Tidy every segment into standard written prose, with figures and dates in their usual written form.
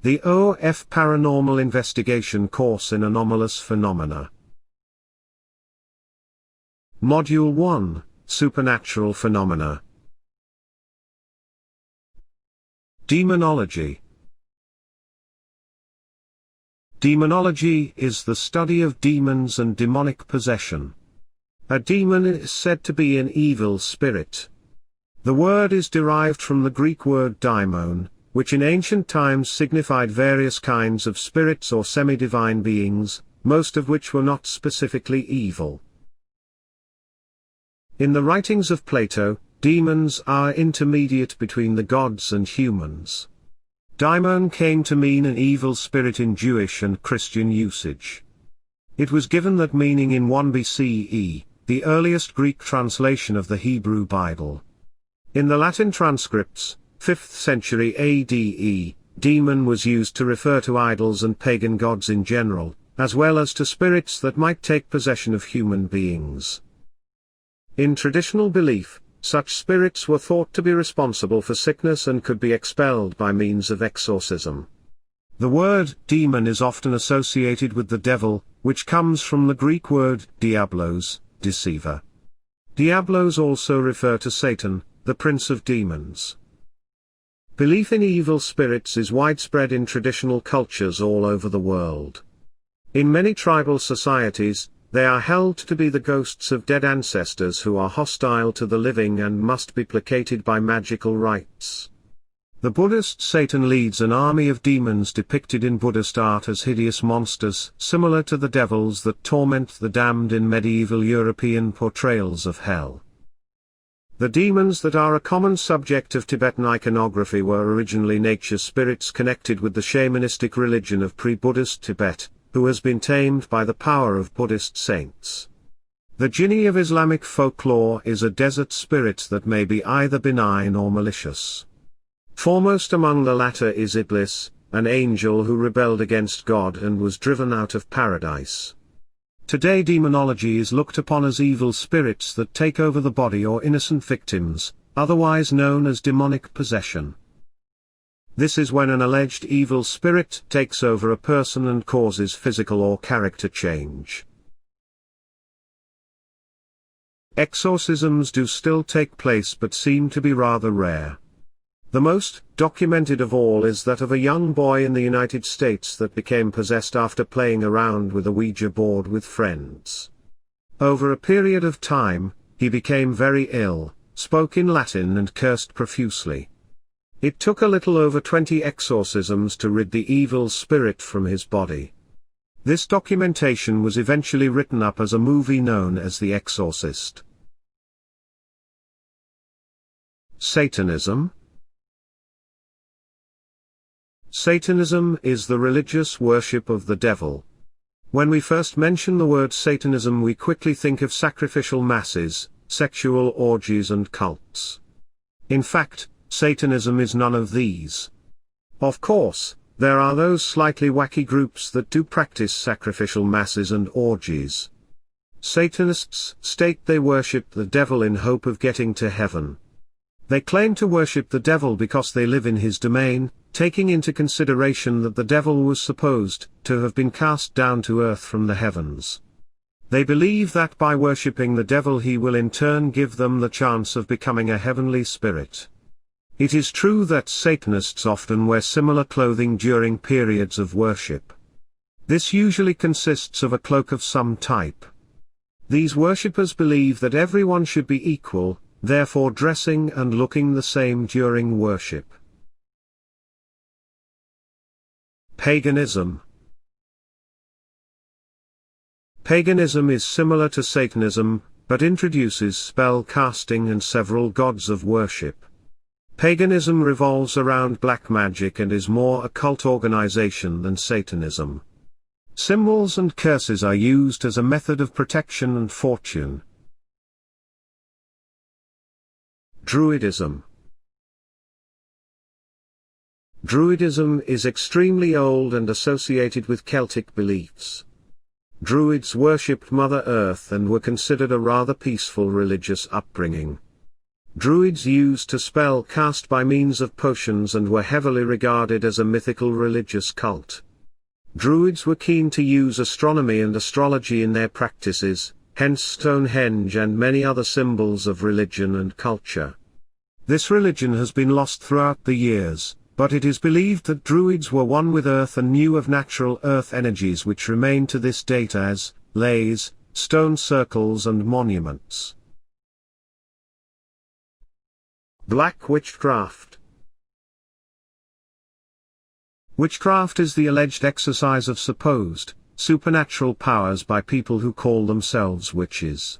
The OF Paranormal Investigation course in Anomalous Phenomena. Module 1, Supernatural Phenomena. Demonology. Demonology is the study of demons and demonic possession. A demon is said to be an evil spirit. The word is derived from the Greek word daimon, which in ancient times signified various kinds of spirits or semi-divine beings, most of which were not specifically evil. In the writings of Plato, demons are intermediate between the gods and humans. Daimon came to mean an evil spirit in Jewish and Christian usage. It was given that meaning in 1 BCE, the earliest Greek translation of the Hebrew Bible. In the Latin transcripts, 5th century ADE, demon was used to refer to idols and pagan gods in general, as well as to spirits that might take possession of human beings. In traditional belief, such spirits were thought to be responsible for sickness and could be expelled by means of exorcism. The word demon is often associated with the devil, which comes from the Greek word diablos, deceiver. Diablos also refer to Satan, the prince of demons. Belief in evil spirits is widespread in traditional cultures all over the world. In many tribal societies, they are held to be the ghosts of dead ancestors who are hostile to the living and must be placated by magical rites. The Buddhist Satan leads an army of demons depicted in Buddhist art as hideous monsters, similar to the devils that torment the damned in medieval European portrayals of hell. The demons that are a common subject of Tibetan iconography were originally nature spirits connected with the shamanistic religion of pre-Buddhist Tibet, who has been tamed by the power of Buddhist saints. The jinni of Islamic folklore is a desert spirit that may be either benign or malicious. Foremost among the latter is Iblis, an angel who rebelled against God and was driven out of paradise. Today demonology is looked upon as evil spirits that take over the body or innocent victims, otherwise known as demonic possession. This is when an alleged evil spirit takes over a person and causes physical or character change. Exorcisms do still take place but seem to be rather rare. The most documented of all is that of a young boy in the United States that became possessed after playing around with a Ouija board with friends. Over a period of time, he became very ill, spoke in Latin and cursed profusely. It took a little over 20 exorcisms to rid the evil spirit from his body. This documentation was eventually written up as a movie known as The Exorcist. Satanism. Satanism is the religious worship of the devil. When we first mention the word Satanism, we quickly think of sacrificial masses, sexual orgies and cults. In fact, Satanism is none of these. Of course, there are those slightly wacky groups that do practice sacrificial masses and orgies. Satanists state they worship the devil in hope of getting to heaven. They claim to worship the devil because they live in his domain, taking into consideration that the devil was supposed to have been cast down to earth from the heavens. They believe that by worshipping the devil he will in turn give them the chance of becoming a heavenly spirit. It is true that Satanists often wear similar clothing during periods of worship. This usually consists of a cloak of some type. These worshippers believe that everyone should be equal, therefore dressing and looking the same during worship. Paganism. Paganism is similar to Satanism, but introduces spell casting and several gods of worship. Paganism revolves around black magic and is more a cult organization than Satanism. Symbols and curses are used as a method of protection and fortune. Druidism. Druidism is extremely old and associated with Celtic beliefs. Druids worshipped Mother Earth and were considered a rather peaceful religious upbringing. Druids used to spell cast by means of potions and were heavily regarded as a mythical religious cult. Druids were keen to use astronomy and astrology in their practices, hence Stonehenge and many other symbols of religion and culture. This religion has been lost throughout the years, but it is believed that Druids were one with earth and knew of natural earth energies which remain to this date as lays, stone circles and monuments. Black witchcraft. Witchcraft is the alleged exercise of supposed, supernatural powers by people who call themselves witches.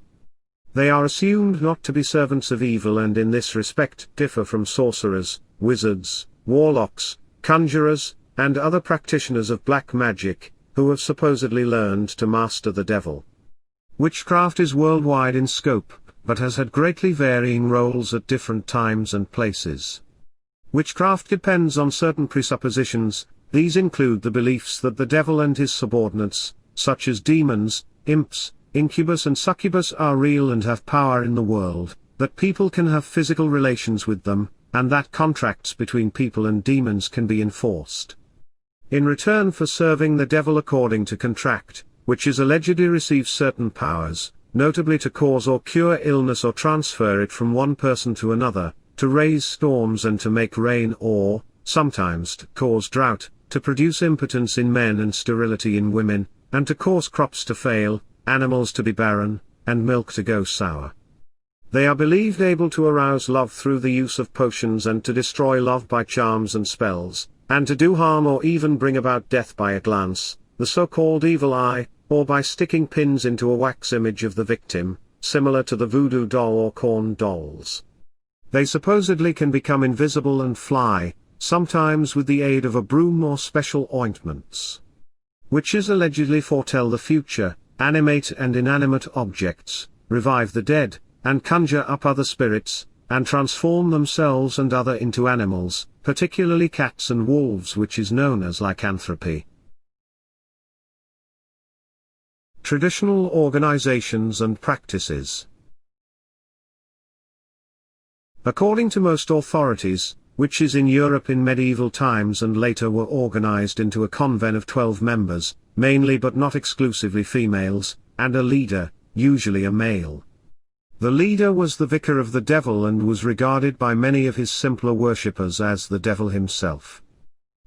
They are assumed not to be servants of evil and in this respect differ from sorcerers, wizards, warlocks, conjurers, and other practitioners of black magic, who have supposedly learned to master the devil. Witchcraft is worldwide in scope, but has had greatly varying roles at different times and places. Witchcraft depends on certain presuppositions. These include the beliefs that the devil and his subordinates, such as demons, imps, incubus and succubus are real and have power in the world, that people can have physical relations with them, and that contracts between people and demons can be enforced. In return for serving the devil according to contract, witches allegedly receive certain powers, notably to cause or cure illness or transfer it from one person to another, to raise storms and to make rain or, sometimes to cause drought, to produce impotence in men and sterility in women, and to cause crops to fail, animals to be barren, and milk to go sour. They are believed able to arouse love through the use of potions and to destroy love by charms and spells, and to do harm or even bring about death by a glance, the so-called evil eye, or by sticking pins into a wax image of the victim, similar to the voodoo doll or corn dolls. They supposedly can become invisible and fly, sometimes with the aid of a broom or special ointments. Witches allegedly foretell the future, animate and inanimate objects, revive the dead, and conjure up other spirits, and transform themselves and other into animals, particularly cats and wolves, which is known as lycanthropy. Traditional organizations and practices. According to most authorities, witches in Europe in medieval times and later were organized into a conven of 12 members, mainly but not exclusively females, and a leader, usually a male. The leader was the vicar of the devil and was regarded by many of his simpler worshippers as the devil himself.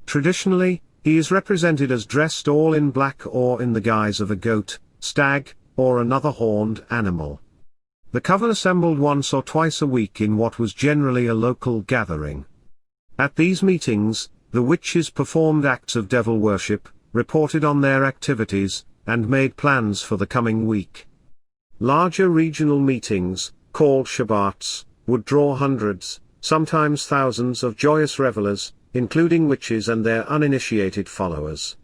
Traditionally, he is represented as dressed all in black or in the guise of a goat, stag, or another horned animal. The coven assembled once or twice a week in what was generally a local gathering. At these meetings, the witches performed acts of devil worship, reported on their activities, and made plans for the coming week. Larger regional meetings, called shabbats, would draw hundreds, sometimes thousands of joyous revelers, including witches and their uninitiated followers.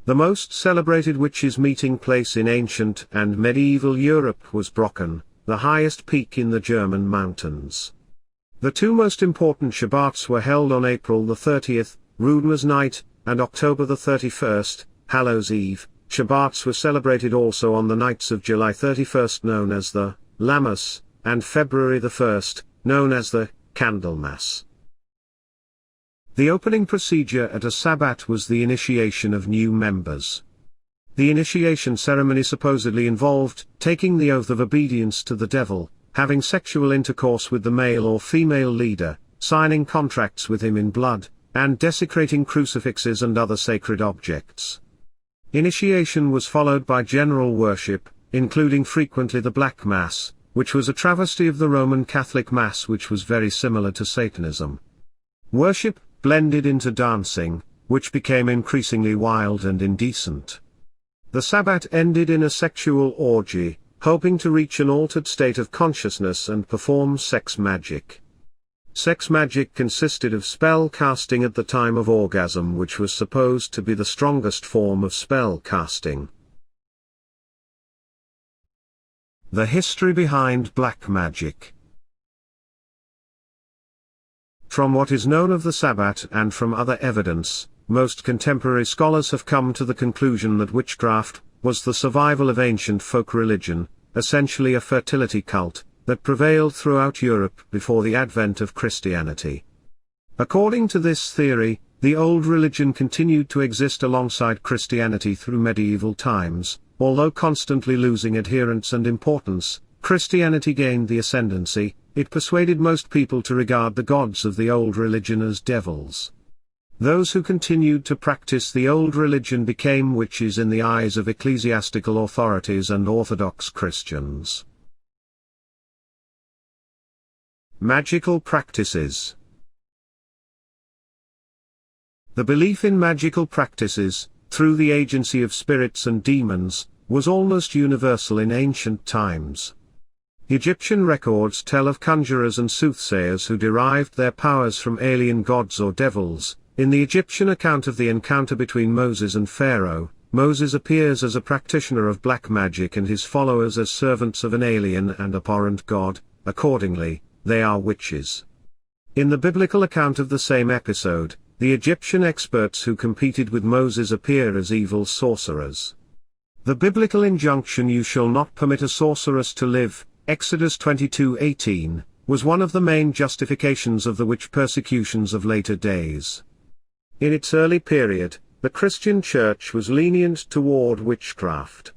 The most celebrated witches' meeting place in ancient and medieval Europe was Brocken, the highest peak in the German mountains. The two most important shabbats were held on April the 30th, Rudmas Night, and October the 31st, Hallows Eve. Shabbats were celebrated also on the nights of July 31st, known as the Lammas, and February the 1st, known as the Candlemas. The opening procedure at a sabbat was the initiation of new members. The initiation ceremony supposedly involved taking the oath of obedience to the devil, having sexual intercourse with the male or female leader, signing contracts with him in blood, and desecrating crucifixes and other sacred objects. Initiation was followed by general worship, including frequently the Black Mass, which was a travesty of the Roman Catholic Mass, which was very similar to Satanism. Worship blended into dancing, which became increasingly wild and indecent. The sabbat ended in a sexual orgy, hoping to reach an altered state of consciousness and perform sex magic. Sex magic consisted of spell casting at the time of orgasm, which was supposed to be the strongest form of spell casting. The history behind black magic. From what is known of the sabbat and from other evidence, most contemporary scholars have come to the conclusion that witchcraft was the survival of ancient folk religion, essentially a fertility cult, that prevailed throughout Europe before the advent of Christianity. According to this theory, the old religion continued to exist alongside Christianity through medieval times. Although constantly losing adherents and importance, Christianity gained the ascendancy. It persuaded most people to regard the gods of the old religion as devils. Those who continued to practice the old religion became witches in the eyes of ecclesiastical authorities and Orthodox Christians. Magical practices. The belief in magical practices, through the agency of spirits and demons, was almost universal in ancient times. Egyptian records tell of conjurers and soothsayers who derived their powers from alien gods or devils. In the Egyptian account of the encounter between Moses and Pharaoh, Moses appears as a practitioner of black magic and his followers as servants of an alien and abhorrent god. Accordingly, they are witches. In the biblical account of the same episode, the Egyptian experts who competed with Moses appear as evil sorcerers. The biblical injunction "You shall not permit a sorceress to live," Exodus 22:18, was one of the main justifications of the witch persecutions of later days. In its early period, the Christian Church was lenient toward witchcraft.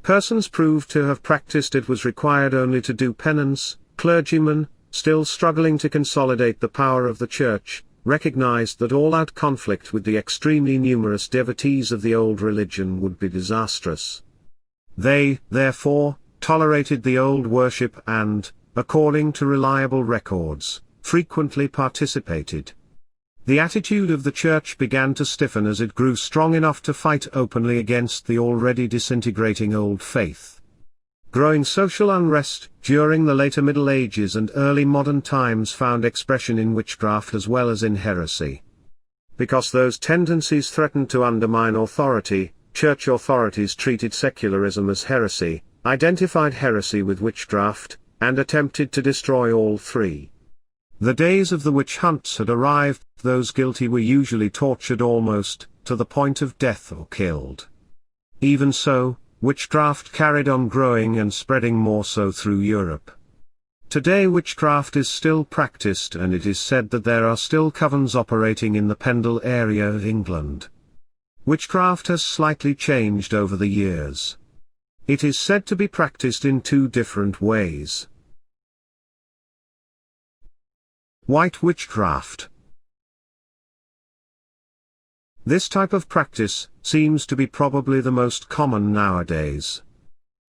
Persons proved to have practiced it was required only to do penance. Clergymen, still struggling to consolidate the power of the Church, recognized that all-out conflict with the extremely numerous devotees of the old religion would be disastrous. They, therefore, tolerated the old worship and, according to reliable records, frequently participated. The attitude of the Church began to stiffen as it grew strong enough to fight openly against the already disintegrating old faith. Growing social unrest during the later Middle Ages and early modern times found expression in witchcraft as well as in heresy. Because those tendencies threatened to undermine authority, Church authorities treated secularism as heresy, identified heresy with witchcraft, and attempted to destroy all three. The days of the witch hunts had arrived. Those guilty were usually tortured almost to the point of death or killed. Even so, witchcraft carried on growing and spreading more so through Europe. Today witchcraft is still practiced and it is said that there are still covens operating in the Pendle area of England. Witchcraft has slightly changed over the years. It is said to be practiced in two different ways. White witchcraft. This type of practice seems to be probably the most common nowadays.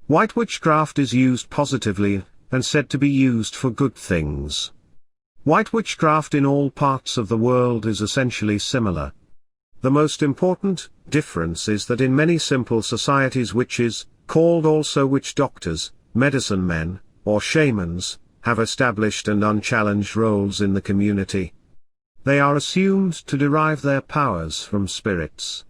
White witchcraft is used positively, and said to be used for good things. White witchcraft in all parts of the world is essentially similar. The most important difference is that in many simple societies witches, called also witch doctors, medicine men, or shamans, have established and unchallenged roles in the community. They are assumed to derive their powers from spirits.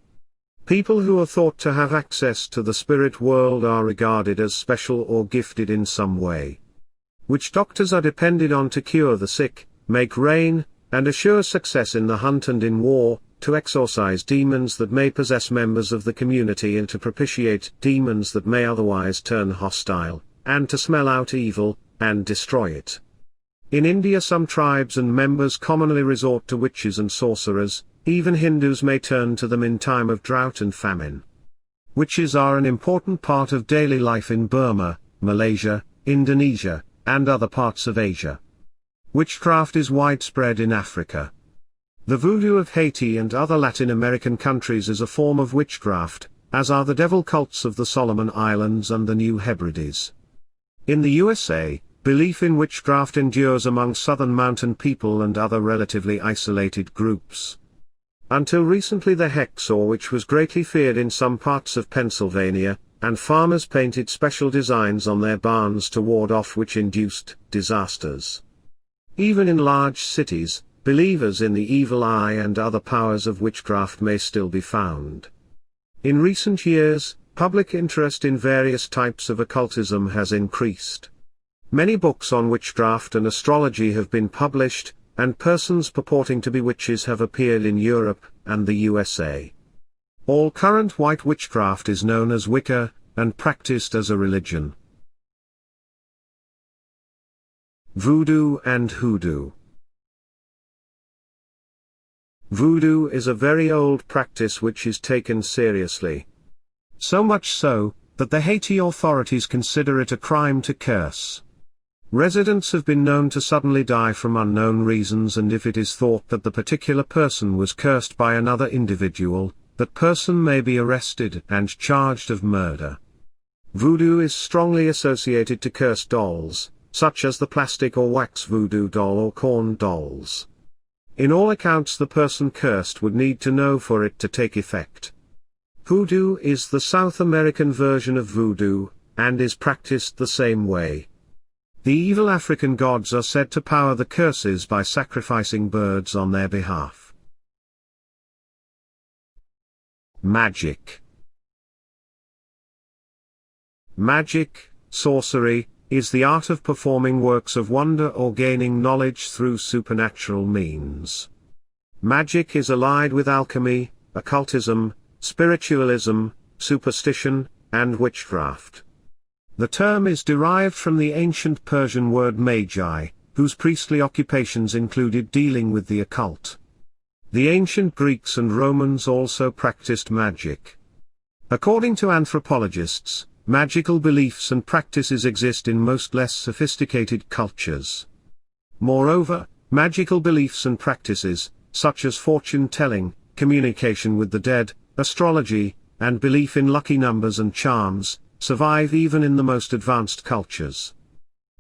People who are thought to have access to the spirit world are regarded as special or gifted in some way. Witch doctors are depended on to cure the sick, make rain, and assure success in the hunt and in war, to exorcise demons that may possess members of the community and to propitiate demons that may otherwise turn hostile, and to smell out evil, and destroy it. In India some tribes and members commonly resort to witches and sorcerers. Even Hindus may turn to them in time of drought and famine. Witches are an important part of daily life in Burma, Malaysia, Indonesia, and other parts of Asia. Witchcraft is widespread in Africa. The voodoo of Haiti and other Latin American countries is a form of witchcraft, as are the devil cults of the Solomon Islands and the New Hebrides. In the USA, belief in witchcraft endures among southern mountain people and other relatively isolated groups. Until recently the hex or witch was greatly feared in some parts of Pennsylvania, and farmers painted special designs on their barns to ward off witch-induced disasters. Even in large cities, believers in the evil eye and other powers of witchcraft may still be found. In recent years, public interest in various types of occultism has increased. Many books on witchcraft and astrology have been published, and persons purporting to be witches have appeared in Europe and the USA. All current white witchcraft is known as Wicca, and practiced as a religion. Voodoo and Hoodoo. Voodoo is a very old practice which is taken seriously. So much so, that the Haiti authorities consider it a crime to curse. Residents have been known to suddenly die from unknown reasons, and if it is thought that the particular person was cursed by another individual, that person may be arrested and charged of murder. Voodoo is strongly associated to cursed dolls, such as the plastic or wax voodoo doll or corn dolls. In all accounts, the person cursed would need to know for it to take effect. Hoodoo is the South American version of voodoo, and is practiced the same way. The evil African gods are said to power the curses by sacrificing birds on their behalf. Magic. Magic, sorcery, is the art of performing works of wonder or gaining knowledge through supernatural means. Magic is allied with alchemy, occultism, spiritualism, superstition, and witchcraft. The term is derived from the ancient Persian word magi, whose priestly occupations included dealing with the occult. The ancient Greeks and Romans also practiced magic. According to anthropologists, magical beliefs and practices exist in most less sophisticated cultures. Moreover, magical beliefs and practices, such as fortune-telling, communication with the dead, astrology, and belief in lucky numbers and charms, survive even in the most advanced cultures.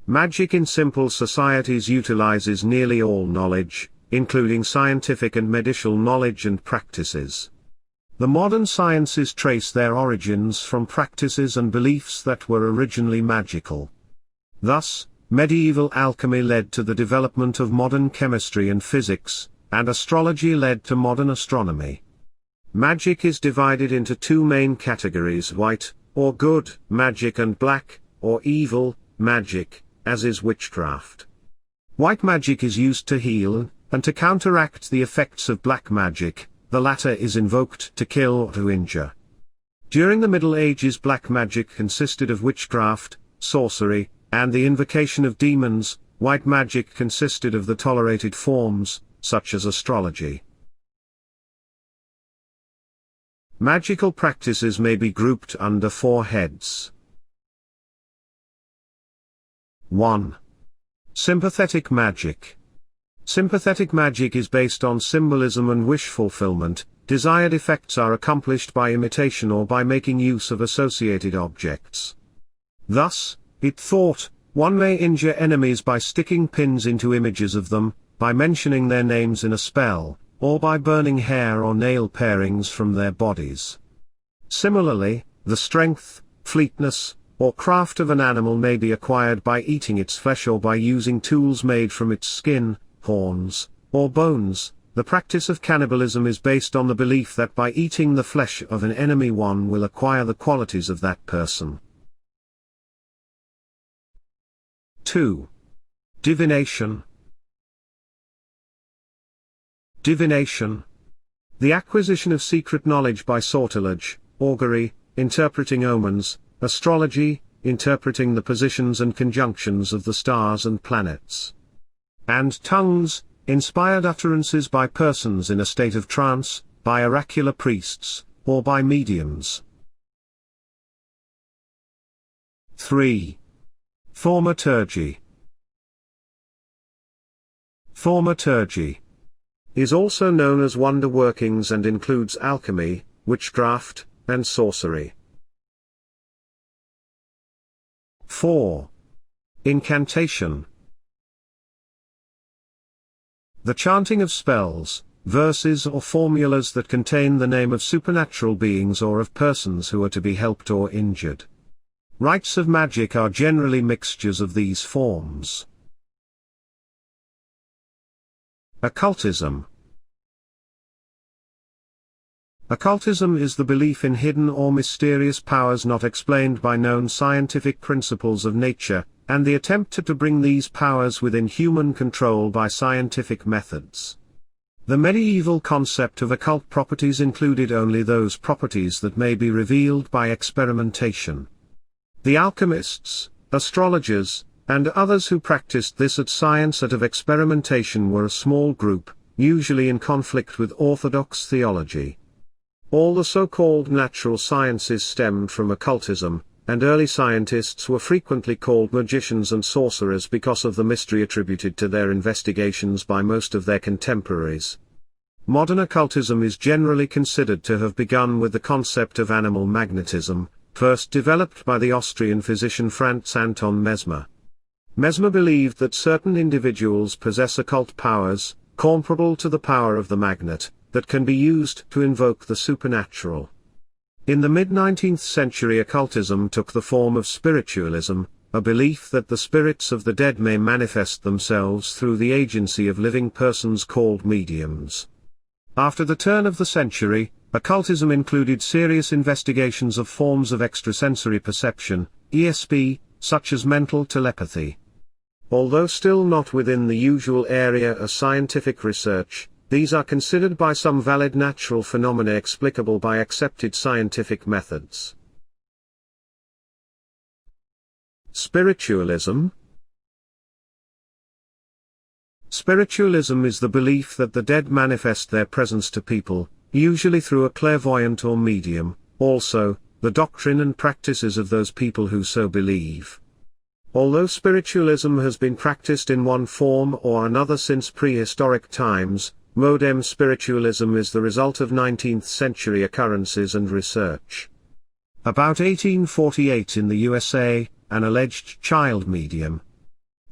Magic in simple societies utilizes nearly all knowledge, including scientific and medical knowledge and practices. The modern sciences trace their origins from practices and beliefs that were originally magical. Thus, medieval alchemy led to the development of modern chemistry and physics, and astrology led to modern astronomy. Magic is divided into two main categories: white, or good, magic, and black, or evil, magic, as is witchcraft. White magic is used to heal, and to counteract the effects of black magic. The latter is invoked to kill or to injure. During the Middle Ages, black magic consisted of witchcraft, sorcery, and the invocation of demons. White magic consisted of the tolerated forms, such as astrology. Magical practices may be grouped under four heads. 1. Sympathetic magic. Sympathetic magic is based on symbolism and wish fulfillment. Desired effects are accomplished by imitation or by making use of associated objects. Thus, it thought, one may injure enemies by sticking pins into images of them, by mentioning their names in a spell, or by burning hair or nail parings from their bodies. Similarly, the strength, fleetness, or craft of an animal may be acquired by eating its flesh or by using tools made from its skin, horns, or bones. The practice of cannibalism is based on the belief that by eating the flesh of an enemy one will acquire the qualities of that person. 2. Divination. Divination. The acquisition of secret knowledge by sortilege, augury, interpreting omens, astrology, interpreting the positions and conjunctions of the stars and planets. And tongues, inspired utterances by persons in a state of trance, by oracular priests, or by mediums. 3. Thaumaturgy. Thaumaturgy is also known as wonder workings and includes alchemy, witchcraft, and sorcery. 4. Incantation. The chanting of spells, verses or formulas that contain the name of supernatural beings or of persons who are to be helped or injured. Rites of magic are generally mixtures of these forms. Occultism. Occultism is the belief in hidden or mysterious powers not explained by known scientific principles of nature, and the attempt to bring these powers within human control by scientific methods. The medieval concept of occult properties included only those properties that may be revealed by experimentation. The alchemists, astrologers, and others who practiced this as science out of experimentation were a small group, usually in conflict with orthodox theology. All the so-called natural sciences stemmed from occultism, and early scientists were frequently called magicians and sorcerers because of the mystery attributed to their investigations by most of their contemporaries. Modern occultism is generally considered to have begun with the concept of animal magnetism, first developed by the Austrian physician Franz Anton Mesmer. Mesmer believed that certain individuals possess occult powers, comparable to the power of the magnet, that can be used to invoke the supernatural. In the mid-19th century, occultism took the form of spiritualism, a belief that the spirits of the dead may manifest themselves through the agency of living persons called mediums. After the turn of the century, occultism included serious investigations of forms of extrasensory perception, ESP, such as mental telepathy. Although still not within the usual area of scientific research, these are considered by some valid natural phenomena explicable by accepted scientific methods. Spiritualism. Spiritualism is the belief that the dead manifest their presence to people, usually through a clairvoyant or medium, also, the doctrine and practices of those people who so believe. Although spiritualism has been practiced in one form or another since prehistoric times, modern spiritualism is the result of 19th-century occurrences and research. About 1848 in the USA, an alleged child medium,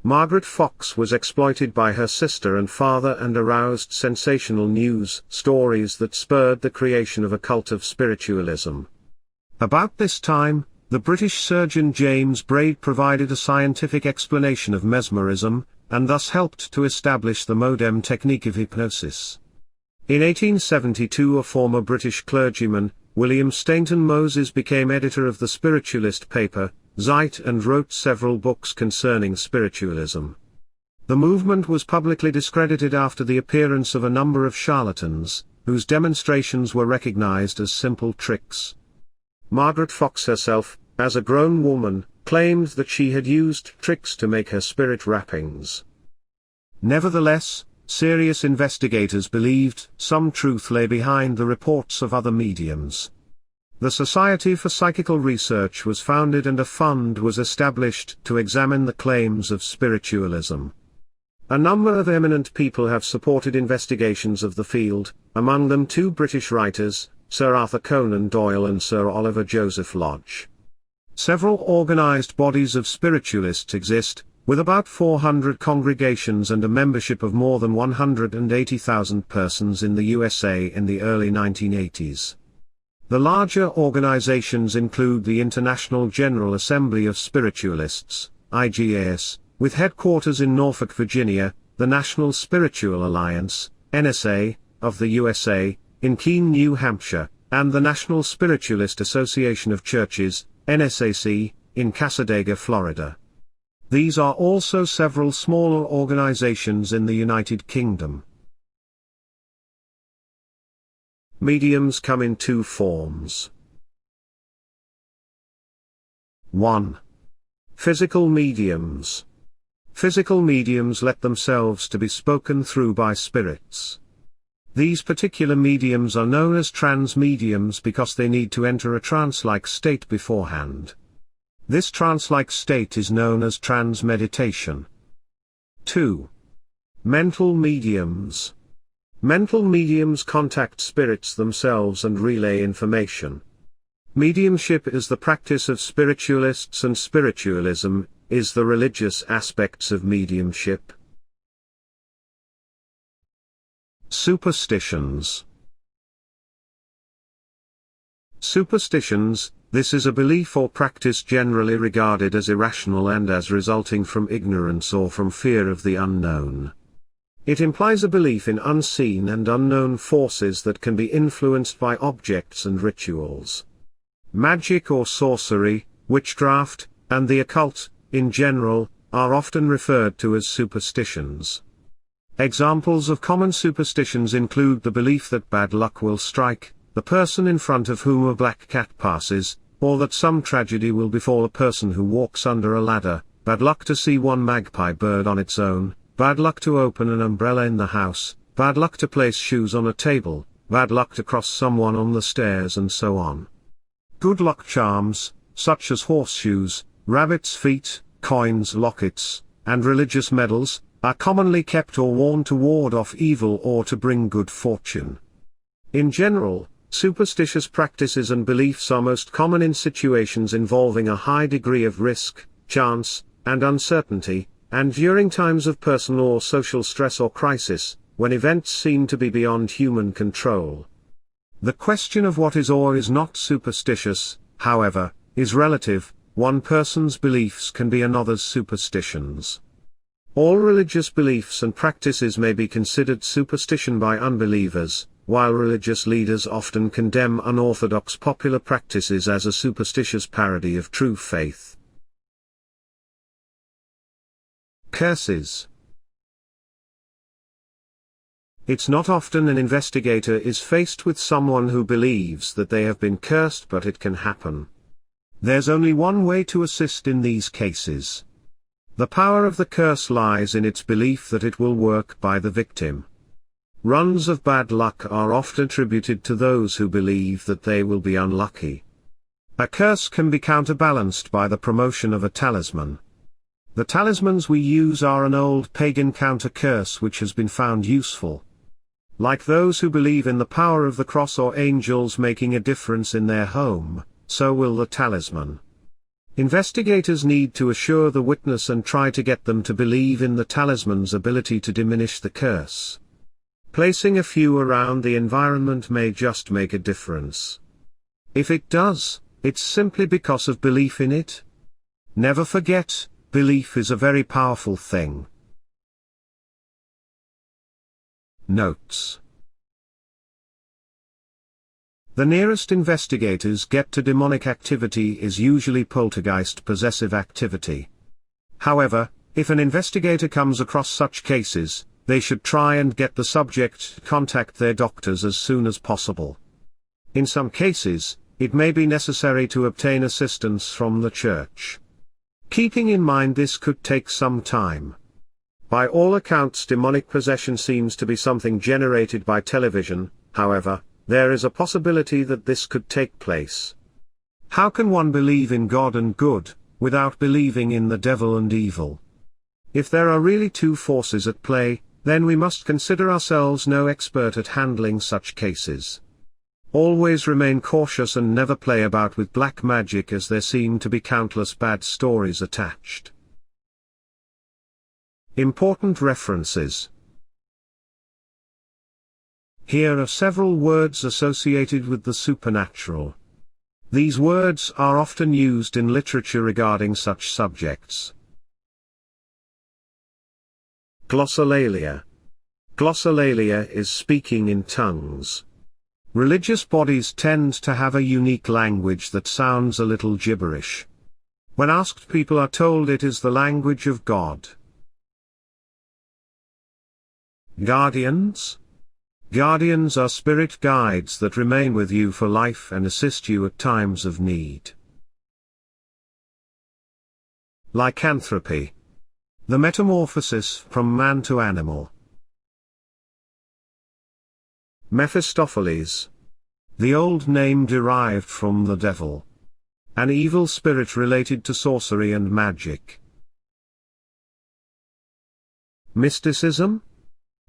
Margaret Fox, was exploited by her sister and father and aroused sensational news stories that spurred the creation of a cult of spiritualism. About this time, the British surgeon James Braid provided a scientific explanation of mesmerism, and thus helped to establish the modern technique of hypnosis. In 1872, a former British clergyman, William Stainton Moses, became editor of the spiritualist paper, Zeit, and wrote several books concerning spiritualism. The movement was publicly discredited after the appearance of a number of charlatans, whose demonstrations were recognized as simple tricks. Margaret Fox herself, as a grown woman, claimed that she had used tricks to make her spirit rappings. Nevertheless, serious investigators believed some truth lay behind the reports of other mediums. The Society for Psychical Research was founded and a fund was established to examine the claims of spiritualism. A number of eminent people have supported investigations of the field, among them two British writers, Sir Arthur Conan Doyle and Sir Oliver Joseph Lodge. Several organized bodies of spiritualists exist, with about 400 congregations and a membership of more than 180,000 persons in the USA in the early 1980s. The larger organizations include the International General Assembly of Spiritualists, IGAS, with headquarters in Norfolk, Virginia, the National Spiritual Alliance, NSA, of the USA, in Keene, New Hampshire, and the National Spiritualist Association of Churches, NSAC, in Cassadaga, Florida. These are also several smaller organizations in the United Kingdom. Mediums come in two forms. 1. Physical mediums. Physical mediums let themselves to be spoken through by spirits. These particular mediums are known as trance mediums because they need to enter a trance-like state beforehand. This trance-like state is known as trance meditation. 2. Mental mediums. Mental mediums contact spirits themselves and relay information. Mediumship is the practice of spiritualists, and spiritualism is the religious aspects of mediumship. Superstitions. Superstitions, this is a belief or practice generally regarded as irrational and as resulting from ignorance or from fear of the unknown. It implies a belief in unseen and unknown forces that can be influenced by objects and rituals. Magic or sorcery, witchcraft, and the occult, in general, are often referred to as superstitions. Examples of common superstitions include the belief that bad luck will strike the person in front of whom a black cat passes, or that some tragedy will befall a person who walks under a ladder, bad luck to see one magpie bird on its own, bad luck to open an umbrella in the house, bad luck to place shoes on a table, bad luck to cross someone on the stairs, and so on. Good luck charms, such as horseshoes, rabbit's feet, coins, lockets, and religious medals, are commonly kept or worn to ward off evil or to bring good fortune. In general, superstitious practices and beliefs are most common in situations involving a high degree of risk, chance, and uncertainty, and during times of personal or social stress or crisis, when events seem to be beyond human control. The question of what is or is not superstitious, however, is relative. One person's beliefs can be another's superstitions. All religious beliefs and practices may be considered superstition by unbelievers, while religious leaders often condemn unorthodox popular practices as a superstitious parody of true faith. Curses. It's not often an investigator is faced with someone who believes that they have been cursed, but it can happen. There's only one way to assist in these cases. The power of the curse lies in its belief that it will work by the victim. Runs of bad luck are often attributed to those who believe that they will be unlucky. A curse can be counterbalanced by the promotion of a talisman. The talismans we use are an old pagan counter-curse which has been found useful. Like those who believe in the power of the cross or angels making a difference in their home, so will the talisman. Investigators need to assure the witness and try to get them to believe in the talisman's ability to diminish the curse. Placing a few around the environment may just make a difference. If it does, it's simply because of belief in it. Never forget, belief is a very powerful thing. Notes. The nearest investigators get to demonic activity is usually poltergeist possessive activity. However, if an investigator comes across such cases, they should try and get the subject to contact their doctors as soon as possible. In some cases, it may be necessary to obtain assistance from the church. Keeping in mind this could take some time. By all accounts, demonic possession seems to be something generated by television. However, there is a possibility that this could take place. How can one believe in God and good, without believing in the devil and evil? If there are really two forces at play, then we must consider ourselves no expert at handling such cases. Always remain cautious and never play about with black magic, as there seem to be countless bad stories attached. Important references. Here are several words associated with the supernatural. These words are often used in literature regarding such subjects. Glossolalia. Glossolalia is speaking in tongues. Religious bodies tend to have a unique language that sounds a little gibberish. When asked, people are told it is the language of God. Guardians. Guardians are spirit guides that remain with you for life and assist you at times of need. Lycanthropy. The metamorphosis from man to animal. Mephistopheles. The old name derived from the devil. An evil spirit related to sorcery and magic. Mysticism.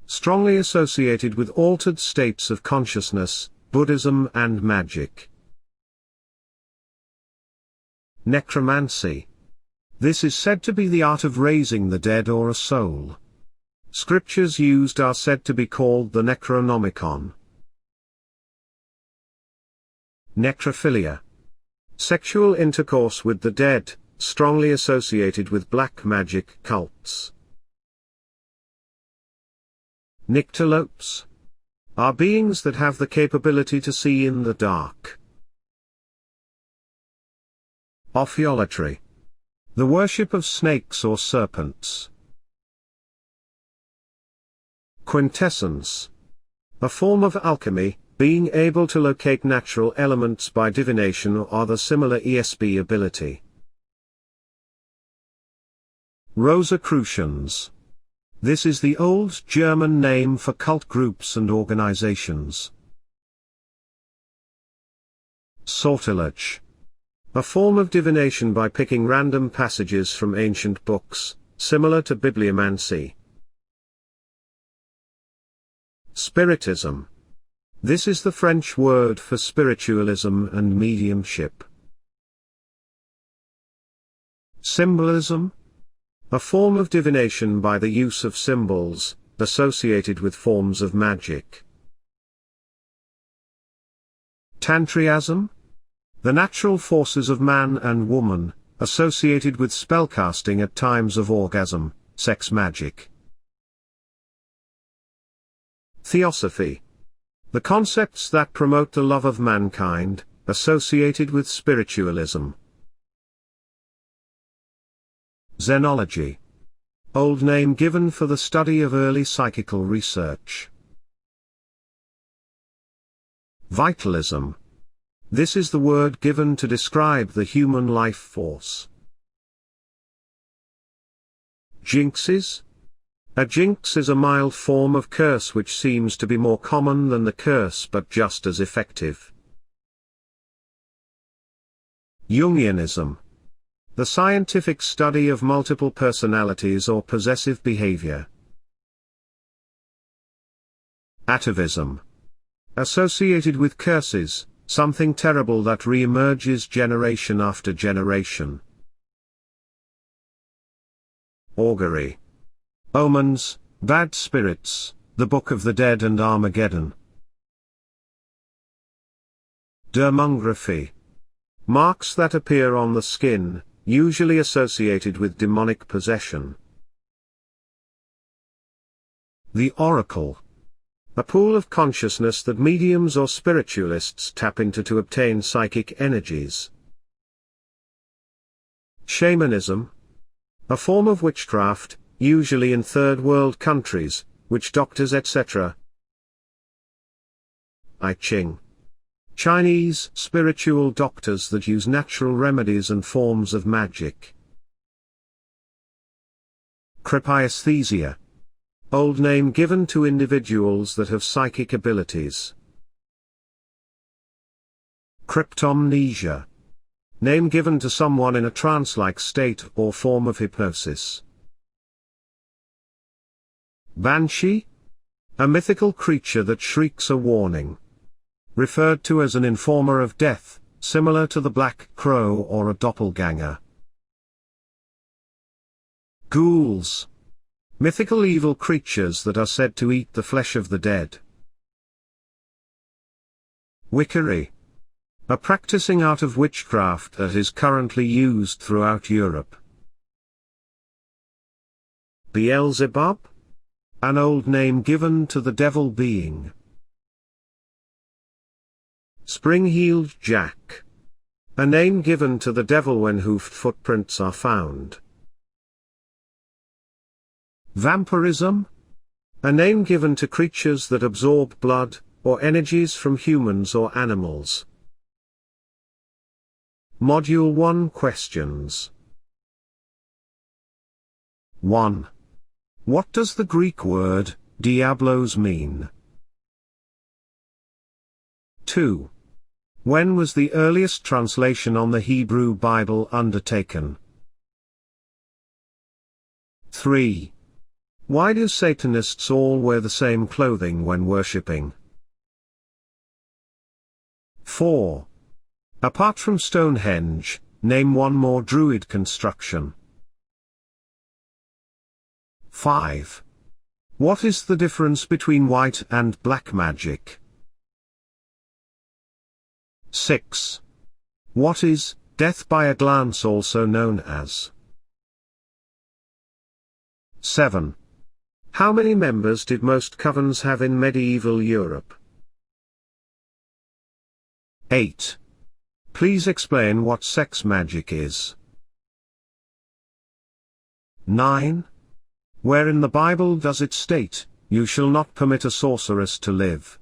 Strongly associated with altered states of consciousness, Buddhism and magic. Necromancy. This is said to be the art of raising the dead or a soul. Scriptures used are said to be called the Necronomicon. Necrophilia. Sexual intercourse with the dead, strongly associated with black magic cults. Nyctalopes. Are beings that have the capability to see in the dark. Ophiolatry. The worship of snakes or serpents. Quintessence. A form of alchemy, being able to locate natural elements by divination or other similar ESP ability. Rosicrucians. This is the old German name for cult groups and organizations. Sortilege. A form of divination by picking random passages from ancient books, similar to bibliomancy. Spiritism. This is the French word for spiritualism and mediumship. Symbolism. A form of divination by the use of symbols, associated with forms of magic. Tantriasm. The natural forces of man and woman, associated with spellcasting at times of orgasm, sex magic. Theosophy. The concepts that promote the love of mankind, associated with spiritualism. Xenology. Old name given for the study of early psychical research. Vitalism. This is the word given to describe the human life force. Jinxes. A jinx is a mild form of curse which seems to be more common than the curse but just as effective. Jungianism. The scientific study of multiple personalities or possessive behavior. Atavism. Associated with curses, something terrible that re-emerges generation after generation. Augury. Omens, bad spirits, the Book of the Dead and Armageddon. Dermography. Marks that appear on the skin, usually associated with demonic possession. The Oracle. A pool of consciousness that mediums or spiritualists tap into to obtain psychic energies. Shamanism. A form of witchcraft, usually in third world countries, witch doctors etc. I Ching. Chinese spiritual doctors that use natural remedies and forms of magic. Crypaesthesia. Old name given to individuals that have psychic abilities. Cryptomnesia. Name given to someone in a trance-like state or form of hypnosis. Banshee? A mythical creature that shrieks a warning. Referred to as an informer of death, similar to the Black Crow or a doppelganger. Ghouls. Mythical evil creatures that are said to eat the flesh of the dead. Wickery. A practicing art of witchcraft that is currently used throughout Europe. Beelzebub? An old name given to the devil being. Spring-heeled Jack. A name given to the devil when hoofed footprints are found. Vampirism? A name given to creatures that absorb blood, or energies from humans or animals. Module 1 Questions. 1. What does the Greek word, diablos mean? 2. When was the earliest translation on the Hebrew Bible undertaken? 3. Why do Satanists all wear the same clothing when worshipping? 4. Apart from Stonehenge, name one more Druid construction. 5. What is the difference between white and black magic? 6. What is death by a glance also known as? 7. How many members did most covens have in medieval Europe? 8. Please explain what sex magic is. 9. Where in the Bible does it state, "You shall not permit a sorceress to live"?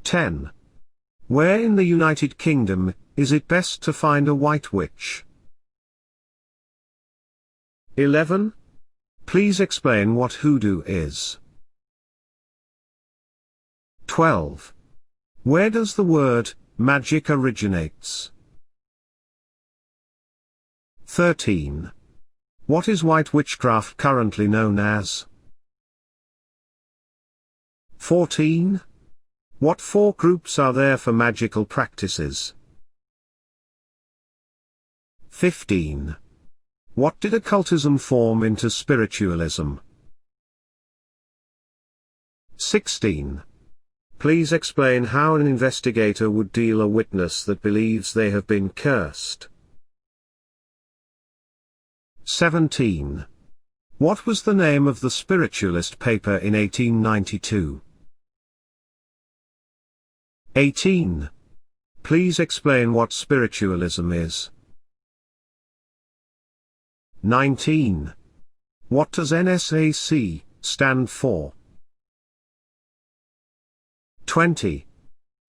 10. Where in the United Kingdom is it best to find a white witch? 11. Please explain what hoodoo is. 12. Where does the word magic originates? 13. What is white witchcraft currently known as? 14. What 4 groups are there for magical practices? 15. What did occultism form into spiritualism? 16. Please explain how an investigator would deal a witness that believes they have been cursed. 17. What was the name of the spiritualist paper in 1892? 18. Please explain what spiritualism is. 19. What does NSAC stand for? 20.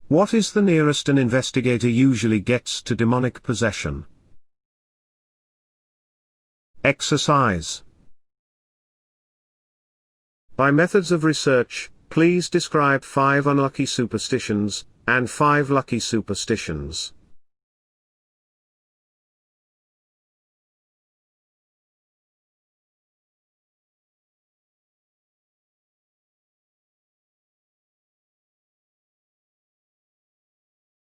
What is the nearest an investigator usually gets to demonic possession? Exercise. By methods of research, please describe 5 unlucky superstitions, and 5 lucky superstitions.